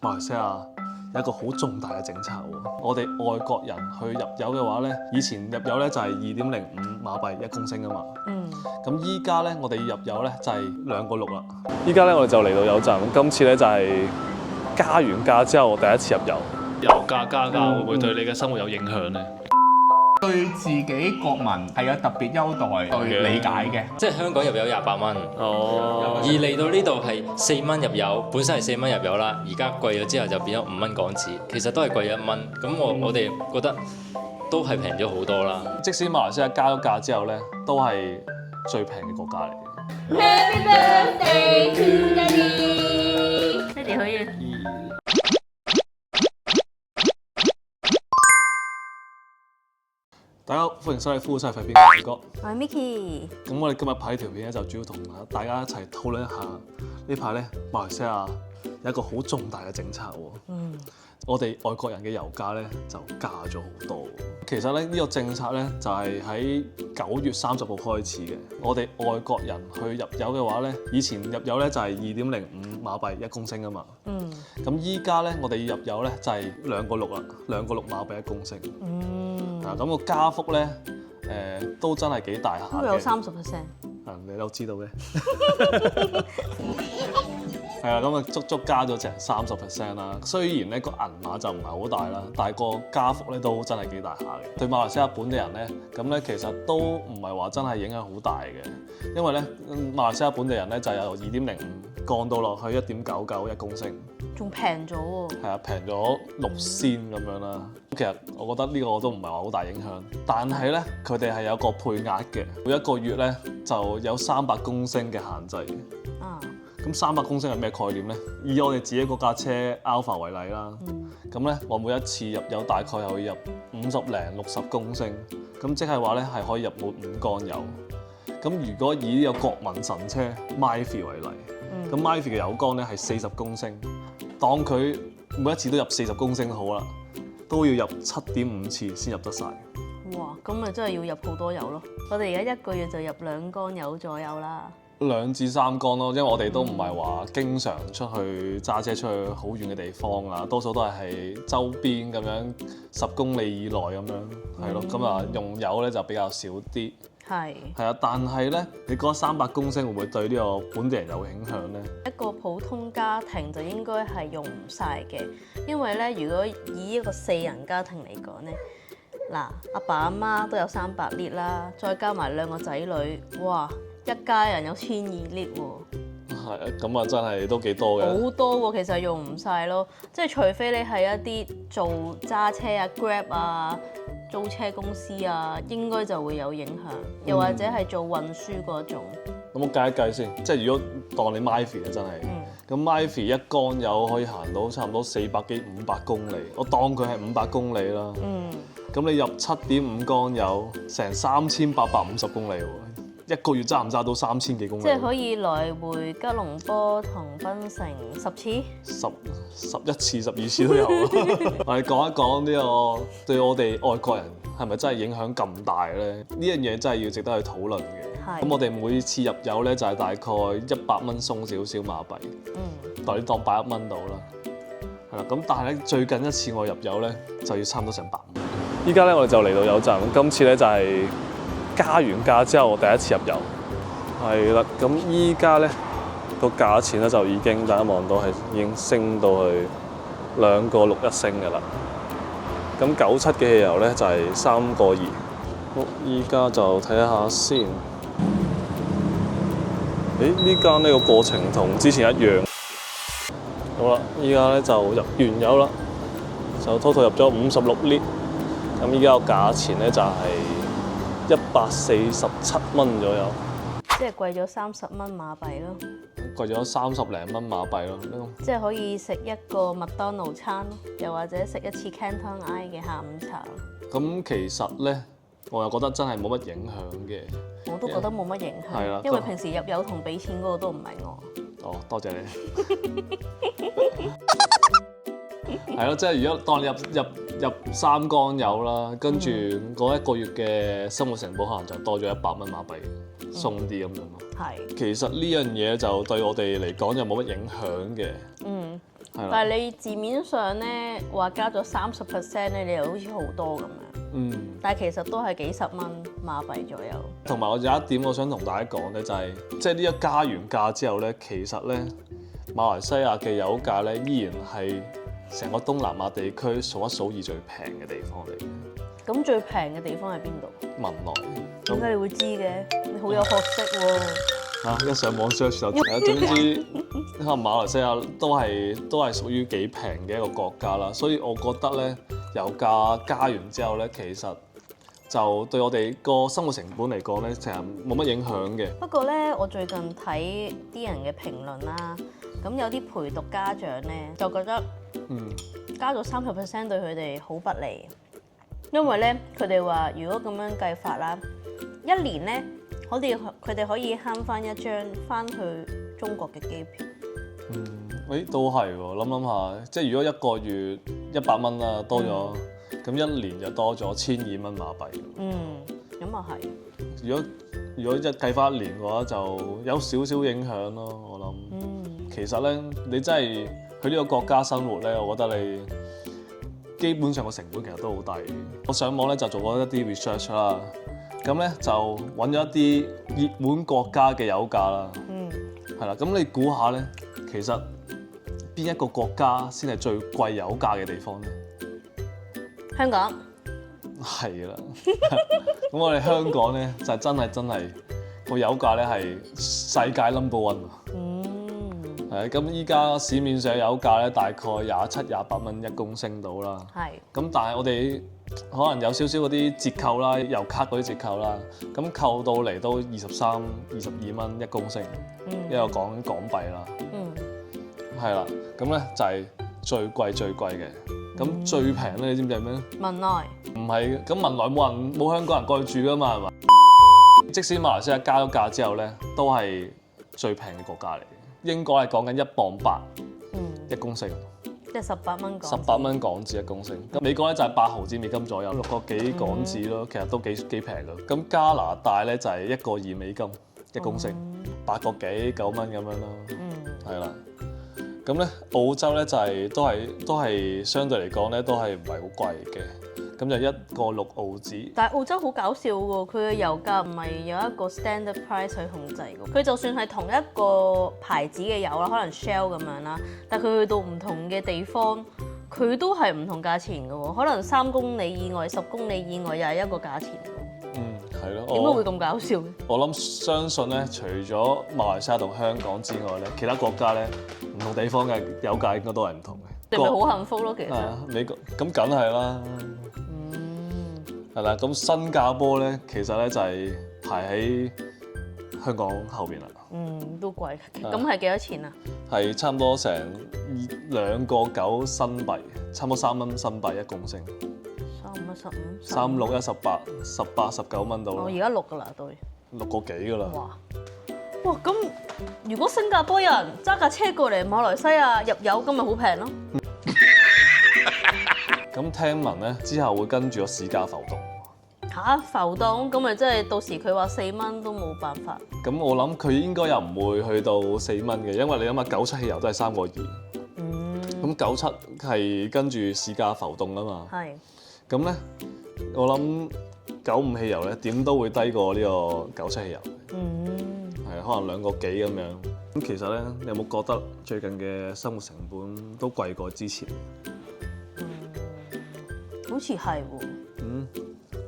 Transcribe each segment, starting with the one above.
馬來西亞有一個好重大嘅政策喎，我哋外國人去入油嘅話咧，以前入油咧就係2.05馬幣1公升啊嘛。咁依家咧，我哋入油咧就係2個6啦。依家咧我哋就嚟到油站，今次咧就係加完價之後我第一次入油。油價加價會唔會對你嘅生活有影響咧？對自己國民係有特別優待去理解嘅，即係香港入油28蚊，哦，而嚟到呢度係4蚊入油，本身係4蚊入油啦，而家貴咗之後就變咗5蚊港紙，其實都係貴咗1蚊。咁我哋覺得都係平咗好多啦。即使馬來西亞加咗價之後咧，都係最平嘅國家嚟嘅。 Happy birthday to Daddy！Daddy 可以。大家好，歡迎收睇《夫妻肺片》嘅哥。我係 Micky。咁我哋今日拍呢條片咧，就主要同大家一齊討論一下呢排咧馬來西亞有一個好重大嘅政策喎。我哋外國人嘅油價咧就加咗好多。其實咧呢個政策咧就係喺9月30號開始嘅。我哋外國人去入油嘅話咧，以前入油咧就係2.05馬幣1公升啊嘛。咁依家咧我哋入油咧就係2個6啦，2個6馬幣1公升。咁個加幅咧，都真係幾大下嘅。都有30%。你都知道嘅。係啦，咁啊足加咗成30% 啦。雖然咧個銀碼就唔係好大啦，但係個加幅咧都真係幾大下嘅。對馬來西亞本地人咧，咁咧其實都唔係話真係影響好大嘅，因為咧馬來西亞本地人咧就由2.05降到落去1.991公升。仲平咗喎。係啊，平咗6仙咁樣啦。其實我覺得呢個都唔係話好大影響，但係咧佢哋係有個配額嘅，每一個月咧就有300公升嘅限制。咁300公升係咩概念咧？以我哋自己嗰架車 Alpha 為例啦，咁咧我每一次入油大概係會入50零60公升，咁即係話咧係可以入滿5缸油。咁如果以呢個國民神車 Myvi 為例，咁 Myvi 嘅油缸咧係40公升，當佢每一次都入40公升好啦，都要入7.5次先入得晒。哇！咁咪真係要入好多油咯。我哋而家1個月就入2缸油左右啦。2至3缸咯，因為我哋都唔係話經常出去揸車出去好遠嘅地方啊，多數都係周邊咁樣10公里以內咁樣，係咯，咁啊用油咧就比較少啲。係啊，但係咧，你覺得300公升會唔會對呢個本地人有影響咧？一個普通家庭就應該係用唔晒嘅，因為咧，如果以一個4人家庭嚟講咧，嗱，阿爸阿媽都有300 lit 啦，再加埋2個仔女，哇！一家人有1200 lit 喎。係啊，咁啊真係都幾多嘅。好多喎，其實用唔晒咯，即係除非你係一啲做揸車啊、Grab 啊、租車公司啊，應該就會有影響。又或者係做運輸嗰種。咁我計一計先，即係如果當你 Myvi 啊真係，咁 Myvi 1缸油可以行到差唔多400幾500公里，我當佢係500公里啦。咁你入7.5缸油，成3850公里喎。1個月揸唔揸到3000幾公里？即係可以來回吉隆坡同檳城10次，11次、12次都有。我哋講一講呢個對我哋外國人係咪真係影響咁大咧？呢樣嘢真係要值得去討論嘅。咁我哋每次入油咧就係大概100蚊鬆少少馬幣，當你當81蚊到啦。係啦，咁但係咧最近一次我入油咧就要差唔多成100蚊。依家咧我哋就嚟到油站，今次咧就係加完價之後，我第一次入油，係啦。咁依家咧個價錢咧就已經大家望到係已經升到去2個6一升嘅啦。咁97嘅汽油咧就係3個2。好，依家就睇下先。呢間呢個過程同之前一樣。好啦，依家咧就入完油啦，就 total 入咗56 lit。咁依家個價錢咧就係147蚊左右，即係貴咗30蚊馬幣咯，貴咗30零蚊馬幣咯。即係可以食一個麥當勞餐，又或者食一次 Canton Eye 嘅下午茶。咁其實咧，我又覺得真係冇乜影響嘅。我都覺得冇乜影響，因為平時入油同俾錢嗰個都唔係我。哦，多謝你。係咯，即係如果當你入3缸油啦，跟住嗰1個月嘅生活成本可能就多咗100蚊馬幣，鬆啲咁樣咯。係。其實呢樣嘢就對我哋嚟講就冇乜影響嘅。係係啦。但係你字面上咧話加咗30%咧，你又好似好多咁樣。但係其實都係幾十蚊馬幣左右。同埋我有一點我想同大家講咧，就係即係呢一加完價之後咧，其實咧馬來西亞嘅油價咧依然係成個東南亞地區數一數二最平嘅地方嚟嘅。咁最平嘅地方喺邊度？文萊。點解你會知嘅？你好有學識喎！一上網 search 就總之可能馬來西亞都係屬於幾平嘅一個國家啦，所以我覺得咧油價加完之後咧，其實就對我哋個生活成本嚟講咧，其實冇乜影響嘅。不過咧，我最近睇啲人嘅評論啦，咁有啲陪讀家長咧就覺得，加咗30%對佢哋好不利，因為咧佢哋話如果咁樣計法啦，一年咧佢哋可以慳翻一張翻去中國嘅機票。都係喎，諗下，即係如果一個月100蚊啦，多咗，咁一年就多咗1200蚊馬幣。咁啊係。如果一計翻一年嘅話，就有少少影響咯。我諗，其實咧，你真係去呢個國家生活咧，我覺得你基本上個成本其實都好低。我上網咧就做過一啲 research 啦，咁咧就揾咗一啲熱門國家嘅油價啦。係啦，咁你估下咧，其實邊一個國家先係最貴油價嘅地方咧？香港。係啦，咁我哋香港咧就真係個油價咧係世界 No.1 啊！係咁依家市面上油價咧大概27-28蚊1公升到啦。係。咁但係我哋可能有少少嗰啲折扣啦，油卡嗰啲折扣啦，咁扣到嚟都23-22蚊1公升，因為我講緊港幣啦。係啦，咁咧就係最貴嘅。咁最平咧，你知唔知係咩咧？文萊。唔係，咁文萊冇香港人過去住噶嘛，係嘛？即使馬來西亞加咗價之後咧，都係最平嘅國家嚟嘅。應該係講緊1.8磅1公升，即係18蚊港。18蚊港紙1公升。咁美國咧就係8毫子美金左右，6個幾港紙咯，其實都幾平㗎。咁加拿大咧就係1個2美金1公升，8個幾9蚊咁樣咯。係啦。咁咧澳洲咧就都係相對嚟講咧都係唔係好貴嘅，咁就1個6澳紙。但係澳洲好搞笑喎，佢嘅油價唔係有一個 standard price 去控制嘅，佢就算係同一個牌子嘅油啦，可能 Shell 咁樣啦，但係佢去到唔同嘅地方，佢都係唔同價錢嘅喎，可能3公里以外、10公里以外又係一個價錢。係咯，點解會咁搞笑嘅？我諗相信咧，除咗馬來西亞同香港之外咧，其他國家咧唔同地方嘅油價應該都係唔同嘅。你咪好幸福咯，其實。美國咁梗係啦。係啦，咁新加坡咧，其實咧就係排喺香港後邊啦。都貴。咁係幾多錢啊？係差唔多成2個9新幣，差唔多3蚊新幣1公升。35、18、19蚊到啦。我而家6㗎啦，都6個幾㗎啦。哇！咁如果新加坡人揸架車過嚟馬來西亞入油，咁咪好平咯？咁聽聞咧，之後會跟住個市價浮動。浮動？咁咪即係到時佢話4蚊都冇辦法。咁我諗佢應該又唔會去到4蚊嘅，因為你諗下97汽油都係3個2。咁97係跟住市價浮動啊嘛。係。咁咧，我諗95汽油咧點都會低過呢個97汽油。係可能2個幾咁樣。咁其實咧，你有冇覺得最近嘅生活成本都貴過之前？好似係喎。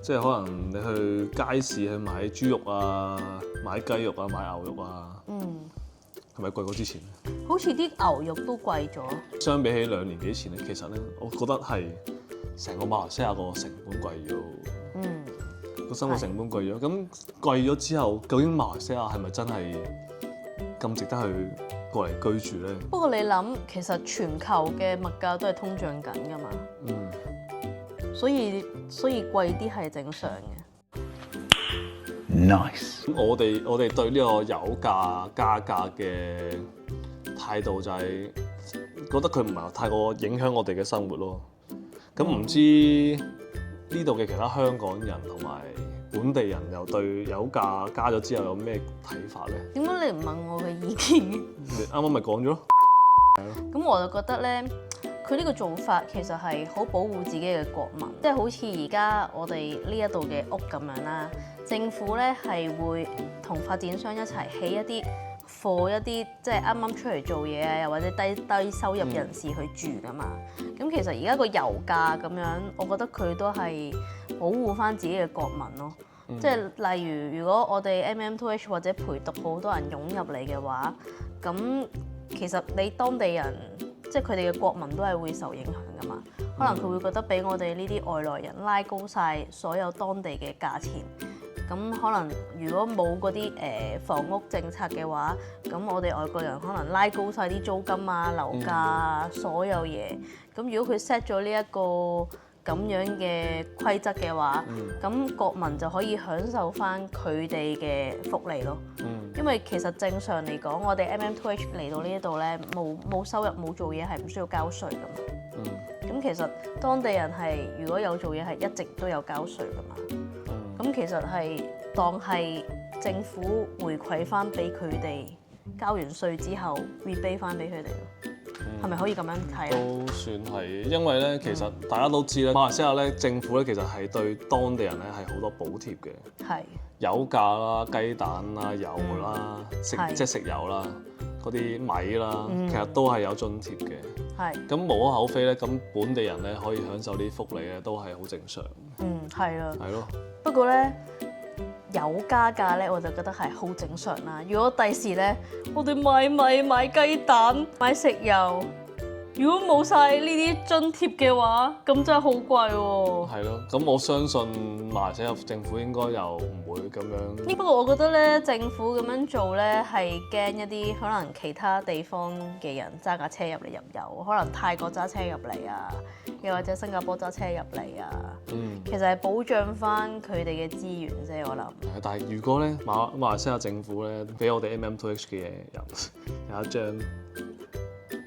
即係可能你去街市去買豬肉啊、買雞肉啊、買牛肉啊。係咪貴過之前？好似啲牛肉都貴咗。相比起2年幾前咧，其實咧，我覺得係。成個馬來西亞個成本貴咗，個生活成本貴咗，咁貴咗之後，究竟馬來西亞係咪真係咁值得去過嚟居住咧？不過你諗，其實全球嘅物價都係通脹緊㗎嘛，所以貴啲係正常嘅。Nice。我哋對呢個油價加價嘅態度就係覺得佢唔係太過影響我哋嘅生活咯。咁唔知呢度嘅其他香港人同埋本地人又對油價加咗之後有咩睇法咧？點解你唔問我嘅意見？你啱啱咪講咗咯。咁我就覺得咧，佢呢個做法其實係好保護自己嘅國民，即係好似而家我哋呢一度嘅屋咁樣啦。政府咧係會同發展商一齊起一啲貨一啲即係啱啱出嚟做嘢啊，又或者低收入人士去住噶嘛。咁其實而家個油價咁樣，我覺得佢都係保護翻自己嘅國民咯。即係例如果我哋 MM2H 或者陪讀好多人湧入嚟嘅話，咁其實你當地人即係佢哋嘅國民都係會受影響噶嘛。可能佢會覺得俾我哋呢啲外來人拉高晒所有當地嘅價錢。咁可能如果冇嗰啲房屋政策嘅話，咁我哋外國人可能拉高晒啲租金啊、樓價啊、所有嘢。咁如果佢 set 咗呢一個咁樣嘅規則嘅話，咁國民就可以享受翻佢哋嘅福利咯。因為其實正常嚟講，我哋 MM2H 嚟到呢一度咧，冇收入冇做嘢係唔需要交稅噶嘛。咁其實當地人係如果有做嘢係一直都有交稅噶嘛。咁其實係當係政府回饋翻俾佢哋，交完稅之後 rebate 翻俾佢哋咯，係咪可以咁樣睇啊？都算係，因為咧其實大家都知咧，馬來西亞咧政府咧其實係對當地人咧係好多補貼嘅，係油價啦、雞蛋啦、油啦、即係食油啦、嗰啲米啦，其實都係有津貼嘅。係。咁無可厚非咧，咁本地人咧可以享受啲福利咧，都係好正常。係啊。係咯。不過咧，油加價咧，我就覺得係好正常啦。如果第時咧，我哋買米、買雞蛋、買食油，如果冇晒呢啲津貼嘅話，咁真係好貴喎。係咯，咁我相信馬來西亞政府應該又唔會咁樣。不過我覺得咧，政府咁樣做咧係驚一啲可能其他地方嘅人揸架車入嚟入油，可能泰國揸車入嚟啊，又或者新加坡揸車入嚟啊。其實係保障翻佢哋嘅資源啫，我諗。但係如果咧馬來西亞政府咧俾我哋 MM2H 嘅人有一張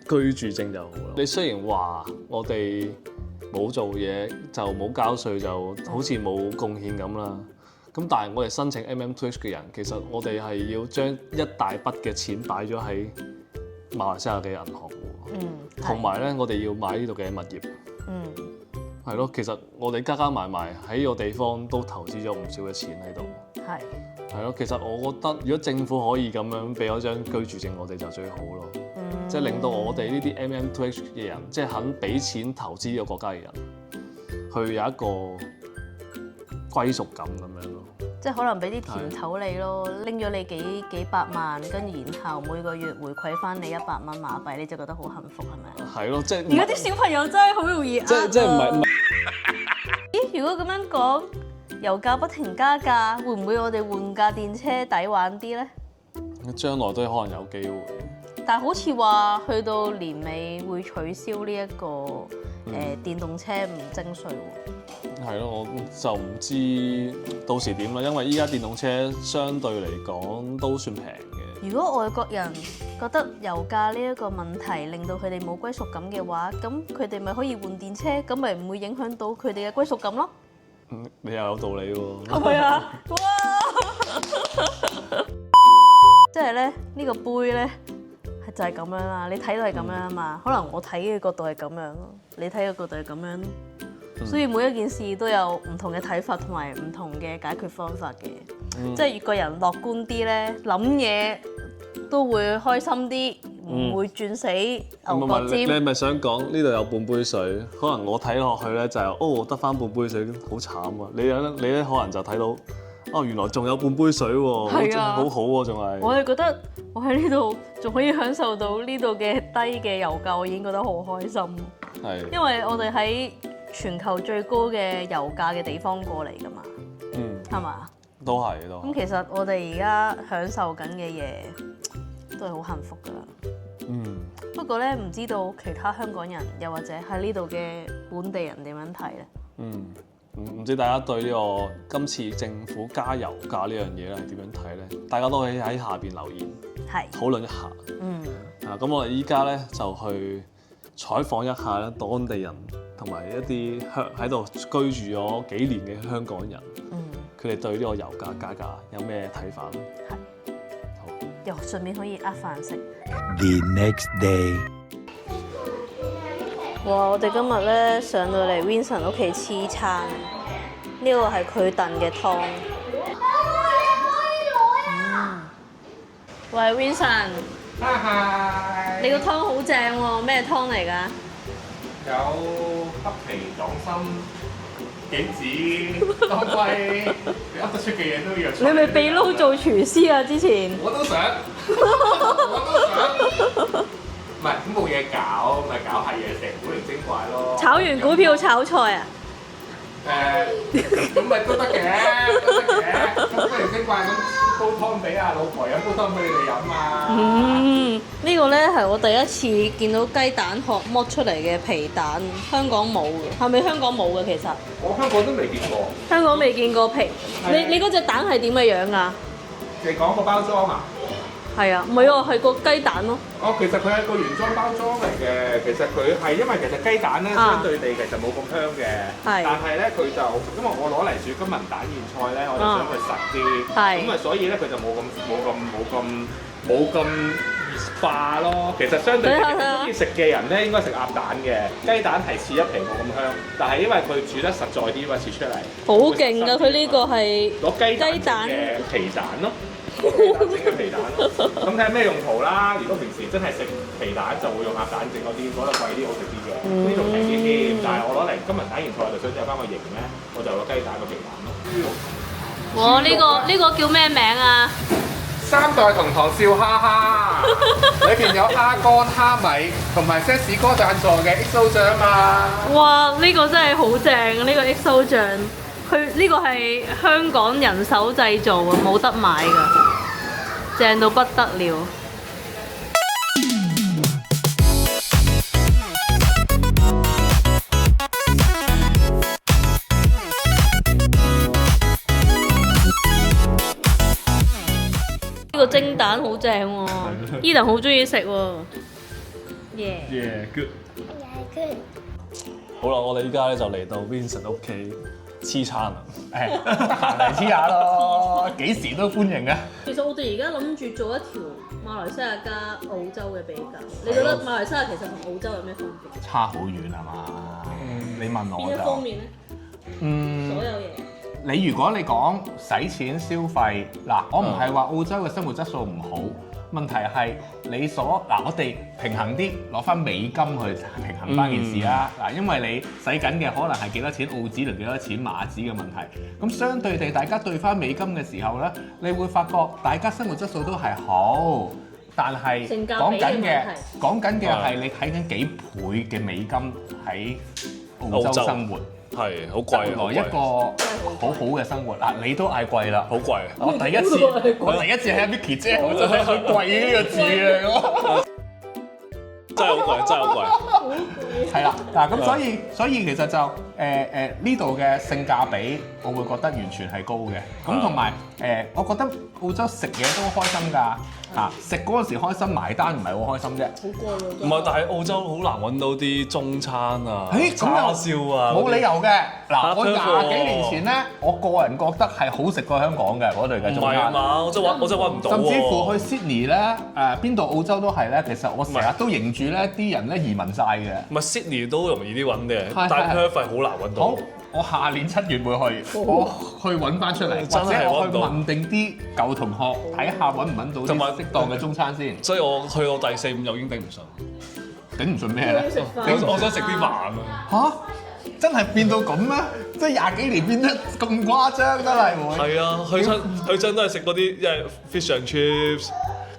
居住證就好啦。你雖然話我哋冇做嘢就冇交稅，就好似冇貢獻咁啦。咁但係我哋申請 MM2H 嘅人，其實我哋係要將一大筆嘅錢擺咗喺馬來西亞嘅銀行喎。同埋咧，我哋要買呢度嘅物業。係咯，其實我哋加埋喺個地方都投資咗唔少嘅錢喺度。係咯，其實我覺得如果政府可以咁樣俾咗張居住證，我哋就最好咯。即係令到我哋呢啲 MM2H 嘅人，即係肯俾錢投資呢個國家嘅人，去有一個歸屬感咁樣咯。即係可能俾啲甜頭你咯，拎咗你幾百萬，跟住然後每個月回饋翻你100蚊馬幣，你就覺得好幸福係咪？係咯，即係而家啲小朋友真係好容易即係唔係？咦？如果咁樣講，油價不停加價，會唔會我哋換架電車抵玩啲咧？將來都可能有機會。但係好似話去到年尾會取消呢一個電動車唔徵稅喎。係咯，我就唔知到時點啦，因為依家電動車相對嚟講都算平嘅。如果外國人覺得油價呢一個問題令到佢哋冇歸屬感嘅話，咁佢哋咪可以換電車，咁咪唔會影響到佢哋嘅歸屬感咯。你又有道理喎。係咪啊？哇！即係咧，呢個杯咧。就係咁樣啦，你睇到係咁樣啊嘛，可能我睇嘅角度係咁樣咯，你睇嘅角度係咁樣，所以每一件事都有唔同嘅睇法同埋唔同嘅解決方法嘅，即係個人樂觀啲咧，諗嘢都會開心啲，唔會轉死牛角尖。你係咪想講呢度有半杯水？可能我睇落去咧就係得翻半杯水，好慘啊！你咧可能就睇到。原來仲有半杯水喎，好好喎，仲係。我係覺得我喺呢度仲可以享受到呢度嘅低嘅油價，我已經覺得好開心。係。因為我哋喺全球最高嘅油價嘅地方過嚟㗎嘛。係嘛？都係。咁其實我哋而家享受緊嘅嘢都係好幸福㗎。不過咧，唔知道其他香港人又或者喺呢度嘅本地人點樣睇咧？唔知大家對呢個今次政府加油價呢樣嘢咧係點樣睇咧？大家都可以喺下邊留言討論一下。咁我哋依家咧就去採訪一下咧當地人同埋一啲喺度居住咗幾年嘅香港人，佢哋對呢個油價加價有咩睇法咧？好，又順便可以飯食。The next day，哇！我哋今日咧上到嚟 Vincent 屋企黐餐，呢個係佢燉嘅湯。喂 Vincent， 你個湯好正喎，咩湯嚟㗎？有北皮、黨參、杞子、當歸，你噏得出嘅嘢都要。你咪被撈做廚師啊？之前我都想，我都想。唔係，咁冇嘢搞，咪搞下嘢食，古靈精怪咯。炒完股票炒菜啊？咁咪都得嘅，都得嘅。咁古靈精怪咁煲湯俾阿老婆飲，煲湯俾你哋飲啊。呢個咧係我第一次見到雞蛋殼剝出嚟嘅皮蛋，香港冇嘅，係咪香港冇嘅其實？我香港都未見過。香港未見過皮，你嗰隻蛋係點嘅樣啊？你講個包裝啊？係啊，唔係喎，係個雞蛋咯。哦，其實佢係個原裝包裝嚟嘅。其實佢係因為其實雞蛋咧，相對地其實冇咁香嘅。係。但係咧，佢就因為我攞嚟煮金文蛋燕菜咧，我就想佢實啲。係。咁啊，所以咧佢就冇咁化咯。其實相對地，中意食嘅人咧應該食鴨蛋嘅。雞蛋係似一皮冇咁香，但係因為佢煮得實在啲嘛，切出嚟。好勁㗎！佢呢個係攞雞蛋嘅皮蛋咯。雞蛋整嘅皮蛋咯，咁睇下咩用途啦。如果平時真係食皮蛋，就會用鴨蛋整嗰啲，嗰度貴啲好食啲嘅，呢度平啲添。但係我攞嚟金文蛋燕菜，我就想有翻個型咧，我就攞雞蛋個皮蛋咯。我呢個叫咩名啊？三代同堂笑哈哈，裏邊有蝦乾、蝦米同埋些士哥贊助嘅 XO 醬啊嘛。哇！呢個真係好正啊！呢個 XO 醬，佢呢個係香港人手製造啊，冇得買㗎，正到不得了。呢個蒸蛋好正喎，Eden 好中意食喎。Yeah, good。好啦，我哋依家咧就嚟到 Vincent 屋企黐餐啦。行嚟黐下咯，幾時都歡迎啊！其實我哋而家諗住做一條馬來西亞加澳洲嘅比較，你覺得馬來西亞其實同澳洲有咩分別？差好遠係嘛？你問我就邊一方面咧？所有嘢。你如果你講使錢消費，嗱，我唔係話澳洲嘅生活質素唔好，問題係你我哋平衡啲攞翻美金去平衡翻件事啦。嗱，因為你使緊嘅可能係幾多錢澳紙同幾多錢馬紙嘅問題，咁相對地大家對翻美金嘅時候咧，你會發覺大家生活質素都係好，但係講緊嘅係你睇緊幾倍嘅美金喺澳洲生活。係好貴，來一個好好嘅生活嗱，你都嗌貴啦，好貴。我第一次喺阿 Vicky 姐，我就聽到貴呢個字啊！真係好貴，真係好貴。係啦，嗱咁所以其實就呢度嘅性價比，我會覺得完全係高嘅。咁同埋我覺得澳洲食嘢都開心㗎。食嗰陣時開心，埋單唔係好開心啫。好貴喎！唔係，但係澳洲好難揾到啲中餐啊，叉燒啊，冇理由嘅。嗱，我20幾年前咧，我個人覺得係好食過香港嘅嗰類嘅中餐。唔係啊嘛，我真係揾唔到。甚至乎去 Sydney 咧，邊度澳洲都係咧。其實我成日都認住咧，啲人咧移民晒嘅。唔係 Sydney 都容易啲揾嘅，但係 Perth 係好難揾到。好，我下年7月會去，我去揾翻出嚟，或者我去問定啲舊同學睇下揾唔揾到啲適當嘅中餐先。所以我去到第4、5又已經頂唔順。頂唔順咩咧？我想食啲飯啊！嚇！真係變到咁咩？即係20幾年變得咁誇張，真係會。係啊，去親都係食嗰啲一係 fish and chips，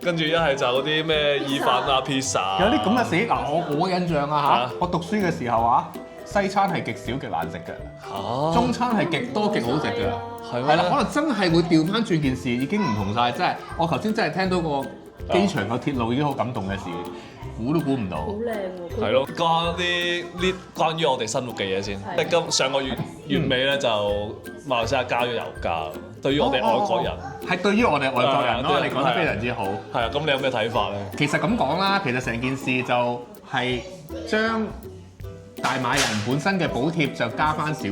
跟住一係就嗰啲咩意粉啊、pizza。有啲咁嘅死嗱，我印象啊嚇，我讀書嘅時候啊，西餐係極少極難食嘅，中餐係極多極好食嘅，係啦，可能真係會調翻轉件事，已經唔同晒。真係我頭先真係聽到個機場個鐵路已經好感動嘅事。估都估唔到，好靚喎！係咯，講啲呢關於我哋生活嘅嘢先。即係上個月尾咧，就馬來西亞加咗油價。對於我哋外國人，係對於我哋外國人咯，你講得非常之好。係啊，咁你有咩睇法咧？其實咁講啦，其實成件事就係將大馬人本身嘅補貼就加翻少少，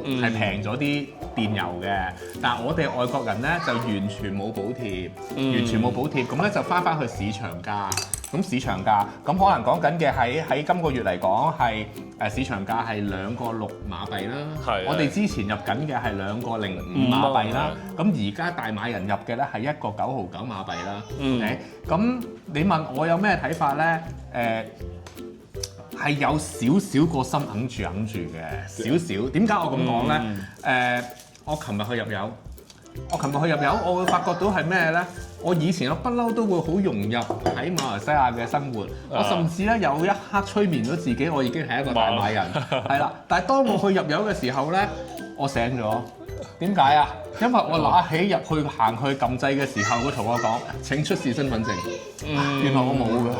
係平咗啲電油嘅，但係我哋外國人咧就完全冇補貼，完全冇補貼，咁咧就翻去市場價。咁市場價，咁可能講緊嘅喺今個月嚟講係市場價係2個6馬幣啦。係我哋之前入緊嘅係2個05馬幣啦。咁而家大馬人入嘅咧係1個9毫9馬幣啦。OK，咁你問我有咩睇法咧？係有少少個心揞住嘅，少少。點解我咁講咧？我琴日去入油，我會發覺到係咩咧？我以前我不嬲都會好融入喺馬來西亞嘅生活，我甚至咧有一刻催眠咗自己，我已經係一個大馬人，係啦。但係當我去入油嘅時候咧，我醒咗。點解啊？因為我拿起入去行去撳掣嘅時候，佢同我講：請出示身份證。原來我冇㗎。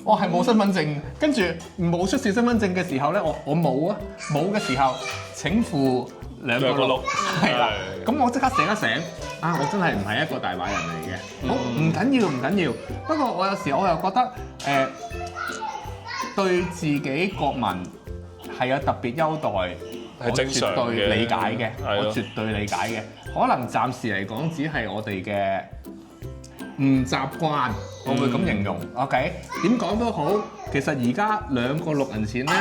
我係冇身份證，跟住冇出示身份證嘅時候咧，我冇啊，冇嘅時候請付2個6，係啦。咁我即刻醒一醒，我真係唔係一個大馬人嚟嘅。好，唔緊要。不過我有時我又覺得對自己國民係有特別優待，係正常嘅，我絕對理解嘅，我絕對理解嘅。可能暫時嚟講，只係我哋嘅唔習慣，我會咁形容。OK， 點講都好，其實而家2個6銀錢咧，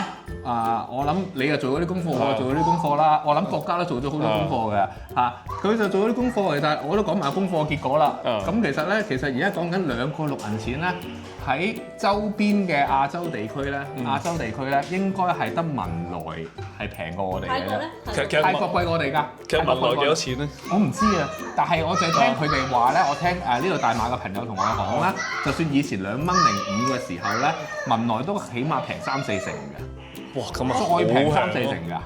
我諗你又做咗啲功課，我做咗啲功課啦。我諗國家都做咗好多功課嘅嚇，佢就做咗啲功課嚟，但係我都講埋功課結果啦。咁其實而家講緊2個6銀錢咧，喺周邊嘅亞洲地區咧，應該係得文萊係平過我哋嘅啫。泰國貴過我哋㗎。其實文萊幾多錢咧？我唔知啊，但係我就係聽佢哋話咧，我聽呢度大馬嘅朋友同我講啦，就算以前2蚊05嘅時候咧，文萊都起碼平3-4成嘅。哇，咁啊，再平3-4成㗎。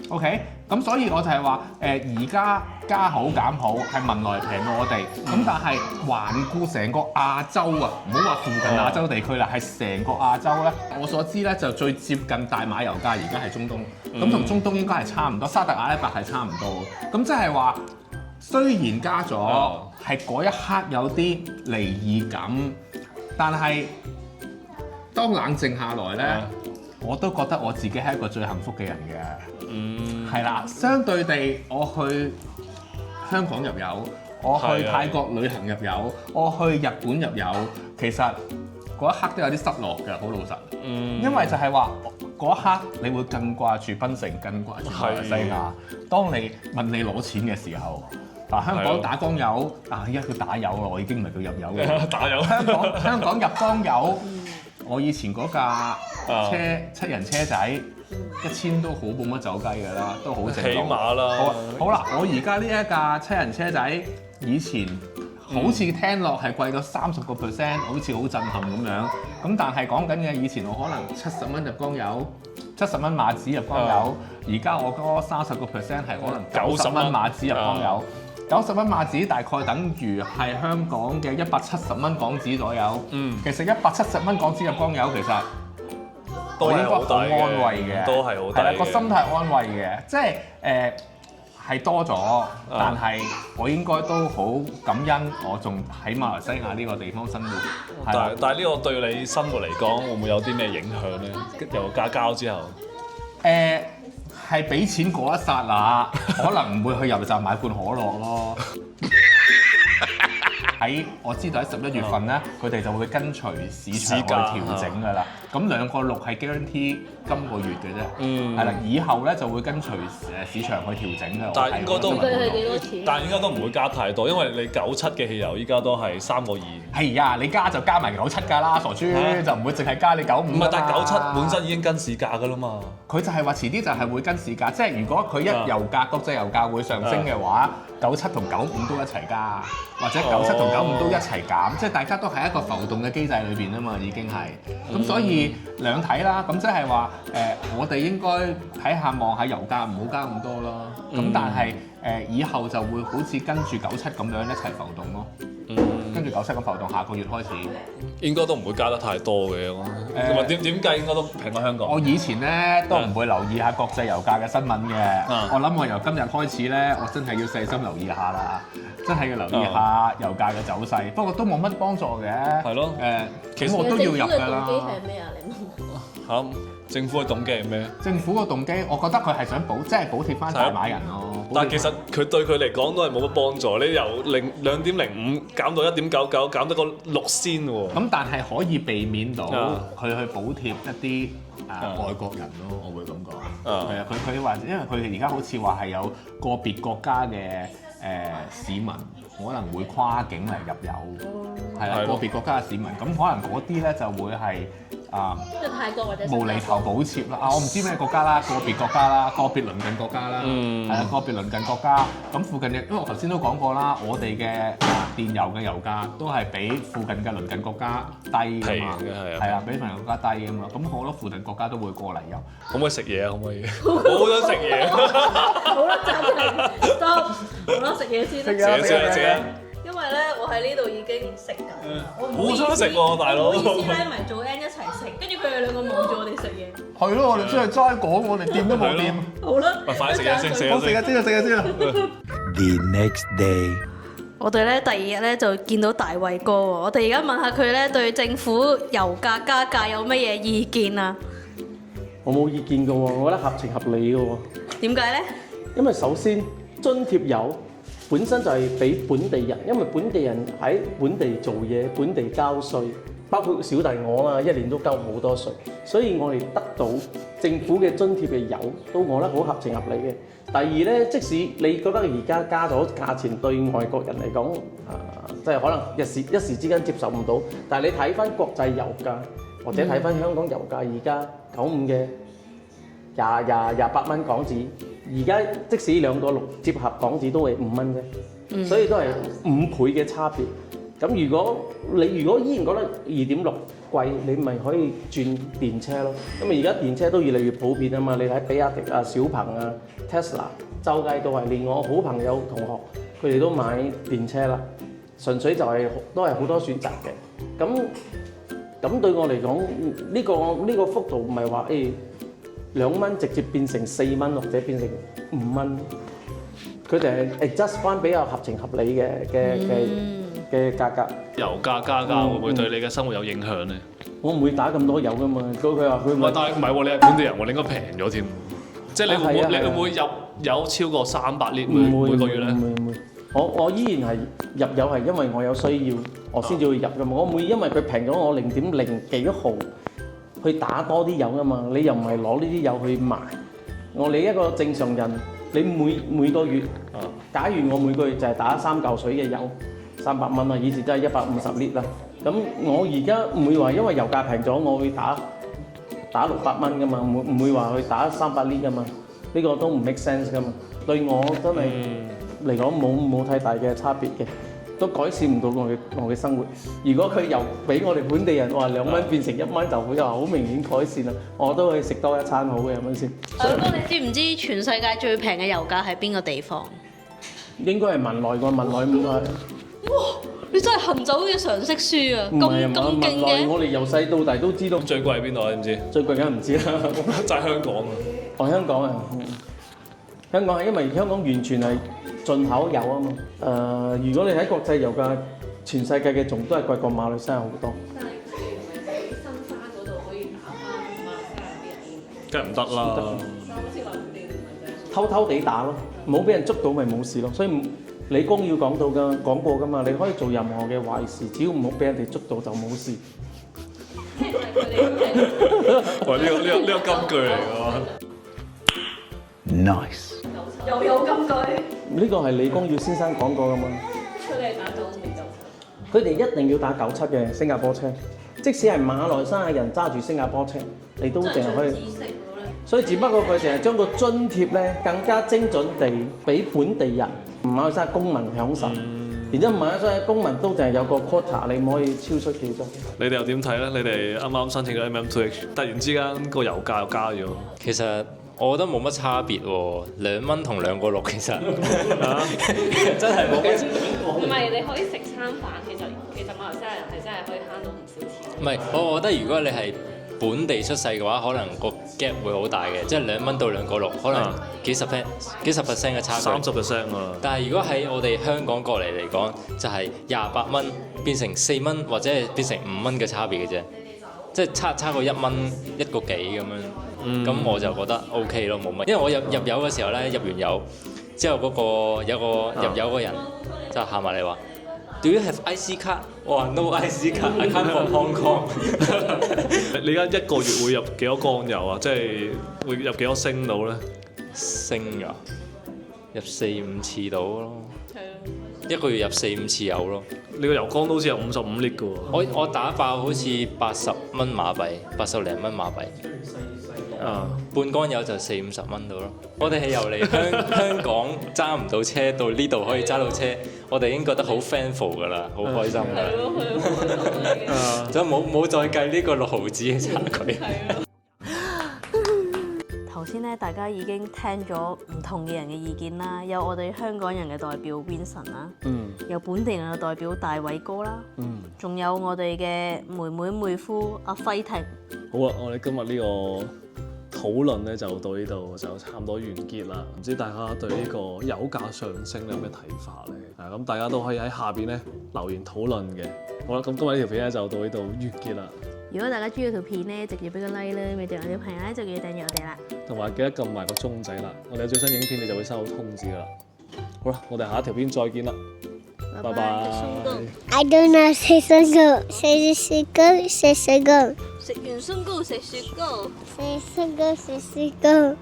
OK， 咁所以我就係話而家加好減好係文萊平過我哋，咁但係環顧成個亞洲啊，唔好話附近亞洲地區啦，係成個亞洲咧，我所知咧就最接近大馬油價而家係中東，咁同中東應該係差唔多，沙特阿拉伯係差唔多，咁即係話雖然加咗，係嗰一刻有啲離異感，但係當冷靜下來咧，我都覺得我自己係一個最幸福嘅人嘅，係啦。相對地，我去香港入油，我去泰國旅行入油，我去日本入油，其實嗰一刻都有啲失落嘅，好老實。因為就係話嗰一刻你會更掛住檳城，更掛住馬來西亞。當你問你攞錢嘅時候，香港打光油依家叫打油咯，我已經唔係叫入油嘅。打油。香港入光油，我以前嗰架車7人車仔1000都好冇乜走雞㗎啦，都好正路。起碼啦。好啦，我而家呢一架7人車仔，以前好似聽落係貴咗30%，好似好震撼咁樣。咁但係講緊嘅以前我可能70蚊入光油，70蚊馬紙入光油，而家我嗰30%係可能90蚊馬紙入光油。90蚊馬紙大概等於係香港嘅170蚊港紙左右。其實170蚊港紙入光油其實都係好安慰嘅，都係好抵嘅。係啦，個心態安慰嘅，即係係多咗，但係我應該都好感恩，我仲喺馬來西亞呢個地方生活。但係呢個對你生活嚟講，會唔會有啲咩影響咧？由加交之後，係俾錢嗰一剎那，可能唔會去油站買罐可樂咯。喺我知道喺11月份咧，佢哋就會跟隨市場去調整㗎啦。咁2個6係 guarantee 今個月嘅啫，係啦。以後咧就會跟隨市場去調整㗎。但係應該都唔會係幾多錢？但係應該都唔會加太多，因為你97嘅汽油依家都係3個2。係啊，你加就加埋97㗎啦，傻豬就唔會淨係加你95。唔係，但係97本身已經跟市價㗎啦嘛。佢就係話遲啲就係會跟市價，即係如果佢一油價國際油價會上升嘅話，97同95都一齊加，或者97同95都一齊減，即係大家都係一個浮動嘅機制裏邊啊嘛，已經係。咁所以兩睇啦，咁即係話我哋應該睇下望下油價唔好加咁多咯。咁但係以後就會好似跟住97咁樣一齊浮動咯。跟住97咁浮動，下個月開始應該都唔會加得太多嘅。點計應該都平過香港。我以前咧都唔會留意下國際油價嘅新聞嘅。我諗我由今日開始咧，我真係要細心留意下啦，真係要留意下油價嘅走勢。不過都冇乜幫助嘅。係咯。其實我都要入㗎啦。政府嘅動機係咩啊？你問。政府嘅動機係咩？政府個動機，我覺得佢係想即係補貼翻大馬人咯。但係其實佢對佢嚟講都係冇乜幫助。你由2.05減到1.99，減得個6仙喎。咁但係可以避免到佢去補貼一啲外國人咯，我會咁講。係啊，佢話，因為佢哋而家好似話係有個別國家嘅市民可能會跨境嚟入油，係啦，個別國家嘅市民，咁可能嗰啲咧就會係即係泰國或者無厘頭補貼啦。我唔知咩國家啦，個別國家啦，個別鄰近國家啦，係啊，個別鄰近國家。咁附近嘅，因為我頭先都講過啦，我哋嘅電油嘅油價都係比附近嘅鄰近國家低㗎嘛，係啊，比鄰近國家低㗎嘛。咁好多附近國家都會過嚟油。可唔可以食嘢啊？可唔可以？我好想食嘢。好啦，暫停，stop，好啦，食嘢先。食啊！因為咧，我喺呢度已經食緊啦，我唔好想食喎，大佬。唔好意思咧，咪做 N 一齊食，跟住佢哋兩個望住我哋食嘢。係咯，我哋真係齋講，我哋掂都冇掂。好啦，快啲食嘢先，食我食下先啊，食下先啊。The next day，我哋咧第二日咧就見到大衛哥喎，我哋而家問下佢咧對政府油價加價有乜嘢意見啊？我冇意見嘅喎，我覺得合情合理嘅喎。點解咧？因為首先津貼油本身就係俾本地人，因為本地人喺本地做嘢，本地交稅，包括小弟我啦，一年都交好多稅，所以我哋得到政府嘅津貼嘅油，都我覺得好合情合理嘅。第二咧，即使你覺得而家加咗價錢對外國人嚟講，即係可能一時之間接受唔到，但係你睇翻國際油價，或者睇翻香港油價，而家95嘅28蚊港紙，而家即使2.6折合港紙都係5蚊啫，所以都係5倍嘅差別。咁如果依然覺得2.6貴，你咪可以轉電車咯。因為而家電車都越嚟越普遍啊嘛，你睇比亞迪啊、小鵬啊、Tesla， 周街都係，連我好朋友同學佢哋都買電車啦。純粹就係都係好多選擇嘅。咁對我嚟講，呢個幅度唔係話2蚊直接變成4蚊或者變成5蚊，佢哋係 adjust 翻比較合情合理嘅價格。油價加價會唔會對你嘅生活有影響咧？我唔會打咁多油噶嘛，佢話佢唔係，但係唔係喎？你係本地人喎，你應該平咗添。即係你會唔會入油超過300列每個月咧？唔會。我依然係入油係因為我有需要，我先至會入噶嘛。我唔會因為佢平咗我0.0幾毫去打多啲油噶嘛。你又唔係攞呢啲油去賣。你一個正常人，你每個月，假如我每個月就係打3嚿水嘅油，300蚊啦，以前都係150列啦。咁我而家唔會話因為油價平咗，我會打600蚊噶嘛，唔會話去打300列噶嘛。呢個都唔 make sense 噶嘛。對我真係嚟講冇太大嘅差別嘅，都改善唔到我嘅生活。如果佢由俾我哋本地人話2蚊變成1蚊，就好明顯改善啦。我都可以食多一餐好嘅，係咪先？大哥，你知唔知全世界最平嘅油價係邊個地方？應該係文萊個文萊唔係。哇！你真係行走嘅常識書啊！咁勁嘅。我哋由細到大都知道。最貴係邊度啊？你知唔知？最貴梗係唔知啦。就係香港啊！香港啊！香港係因為香港完全係進口油啊嘛。如果你睇國際油價，全世界嘅仲都係貴過馬來西亞好多。但係佢哋唔係喺新山嗰度可以打翻馬來西亞啲人，梗係唔得啦！好似話佢哋唔係偷偷地打咯，冇俾人捉到咪冇事咯。所以李光耀講過㗎嘛，你可以做任何嘅壞事，只要唔好俾人哋捉到就冇事。即係佢哋都係。喂，呢個金句嚟㗎。nice。又有金句。呢個係李光耀先生講過㗎嘛。佢哋打97定97？佢哋一定要打97嘅新加坡車，即使係馬來西亞人揸住新加坡車，你都淨係可以。所以只不過佢淨係將個津貼咧更加精準地俾本地人馬來西亞公民享受，然之後馬來西亞公民都淨係有個 quota，你唔可以超出幾多。你哋又點睇咧？你哋啱啱申請咗 MM2H，突然之間個油價又加咗。其實我覺得冇乜差別喎，2蚊同2.6其實真係冇乜。唔係，你可以食餐飯，其實馬來西亞人係真係可以慳到唔少錢。唔係，我覺得如果你係本地出世嘅話，可能個 gap 會好大嘅，即係2蚊到2.6，可能幾十 percent 嘅差距。30% 啊！但係如果喺我哋香港過嚟嚟講，就係28蚊變成4蚊或者係變成5蚊嘅差別嘅啫。即係差個1蚊1個幾咁樣，咁我就覺得 OK 咯，冇乜。因為我入油嘅時候咧，入完油之後嗰個有個入油嗰人就行埋嚟話：Do you have IC card？我話 No IC card，I come from Hong Kong。你而家一個月會入幾多缸油啊？即係會入幾多升到咧？升㗎，入4-5次到咯。一個月入4-5次油咯。你個油缸都好似有55 lit 嘅喎。我打爆好似80蚊馬幣，80零蚊馬幣。半缸油就40-50蚊到咯。我哋係由嚟香港揸唔到車到呢度可以揸到車，我哋已經覺得好 thankful 㗎啦，好開心㗎。就冇再計呢個6毫子嘅差距。頭先咧，大家已經聽咗唔同嘅人嘅意見啦，有我哋香港人嘅代表 Vincent 啦，有本地人嘅代表大偉哥啦，仲有我哋嘅妹夫阿輝霆。好啦，我哋今日呢個討論咧就到呢度就差唔多完結啦。唔知大家對呢個油價上升有咩睇法咧？咁大家都可以喺下邊咧留言討論嘅。好啦，咁今日呢條片咧就到呢度完結啦。如果大家中意條片咧，直接俾個 like 啦，未訂閱我哋朋友咧就記得訂閱我哋啦。同埋記得撳埋個鐘仔啦，我哋有最新影片你就會收到通知噶啦。好啦，我哋下一條片再見啦，拜拜。I don't know 食雪糕，食雪糕，食雪糕，食完鬆糕食雪糕，食雪糕，食雪糕。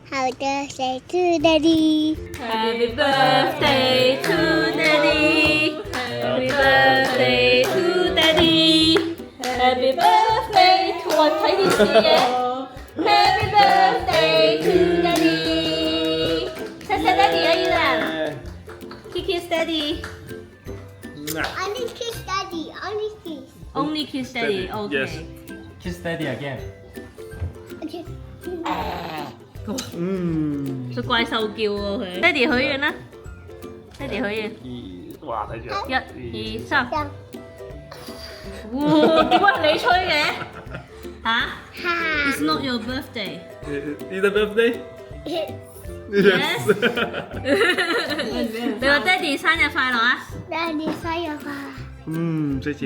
Happy birthday to Daddy. Happy birthday to Daddy. Happy birthday to Daddy. Happy birthday to 我睇電視嘅。Happy birthday to Daddy. 謝謝 Daddy 啊，依蘭。Kiss Daddy. Only kiss Daddy. Only kiss. Only kiss Daddy. Okay. Kiss Daddy again。 Okay. 做怪獸叫喎佢。Daddy 許願啦。Daddy 許願。哇，睇住。 1、2、3。哇！點解係你吹嘅？嚇？It's not your birthday. It's the birthday? Yes. 你話爹哋生日快樂啊！ Daddy 生日快樂。謝謝。